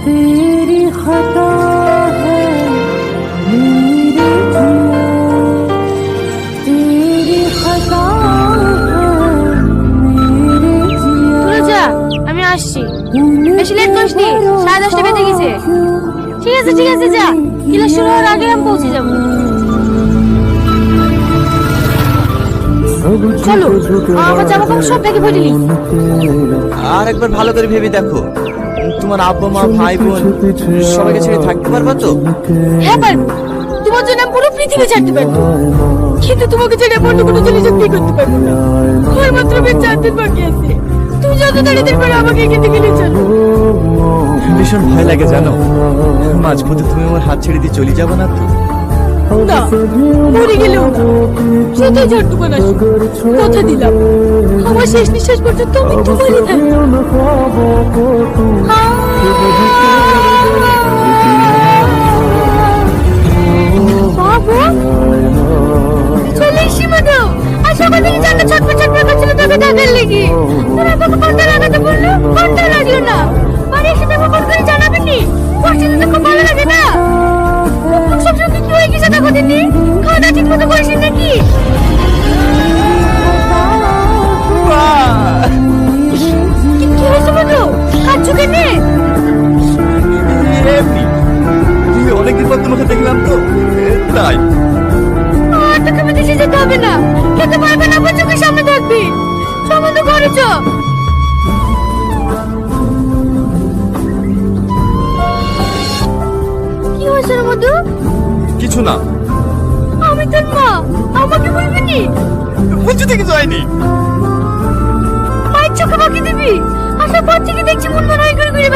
तेरी खता है मेरे जिया, तेरी खता है मेरे जिया। চলে যা, আমি আসছি। বেশি লেট করিস নি, 10:30 বেজে গেছে। ঠিক আছে ঠিক আছে, যা, ক্লাস শুরু হওয়ার আগে আমি পৌঁছে যাবো। চলো, আমার জামা কাপড় সব ব্যাগে ভরে নিই। আর একবার ভালো করে ভেবে দেখো, তোমার আব্বা মা ভাই বোন সবাইকে ছেড়ে থাকতে পারবা তো? হ্যাঁ পারবো, তোমার জন্য আমি পুরো পৃথিবী ছাড়তে পারবো, কিন্তু তোমাকে ছেড়ে অন্য কোনো জিনিস বিয়ে করতে পারবো না। আমার মাত্র বেশ 4 দিন বাকি আছে, তুমি যত তাড়াতাড়ি পারো আমাকে এখান থেকে নিয়ে চলো। ভীষণ ভয় লাগে জানো, মাঝপথে তুমি আমার হাত ছেড়ে দিয়ে চলে যাবে না তো? না, মরে গেলেও না, যতই ঝড় আসুক, কথা দিলাম আমার শেষ নিঃশ্বাস পর্যন্ত আমি তোমারই থাকবো। বাবা, চলে এসি মধু, আর সকাল থেকে জানলা ছটফট ছটফট করছিল তোকে ডাকার লেগে। তোরা তোকে ফোনটা লাগাতে বললো, ফোনটা লাগলো না। বাড়ি এসে দেখো ফোন করে জানাবেন নি, বসতে তো খুব ভালো লাগে না। সবসময় কি হয়ে গেছে দেখো দিদি, খাওয়া দাওয়া ঠিক মতো করিস নাকি? কি হয়েছে মধু, কাঁদছো কেনে? এমনি অনেকদিন পর তোমাকে দেখলাম তো, তাই। আর তোকে আমি দেশে যেতে হবে না, খেতে পারবে না, আমার চোখের সামনে থাকবি। সম্বন্ধ ঘরে চ। কি হয়েছে রে মধু? কিছু না। আমি তোর মা, আমাকে বলবি নি? বলছি তো কিছু হয়নি। মায়ের চোখে বাকি দিবি? আসার পর থেকে দেখছি মন মন হয়ে ঘুরে ঘুরে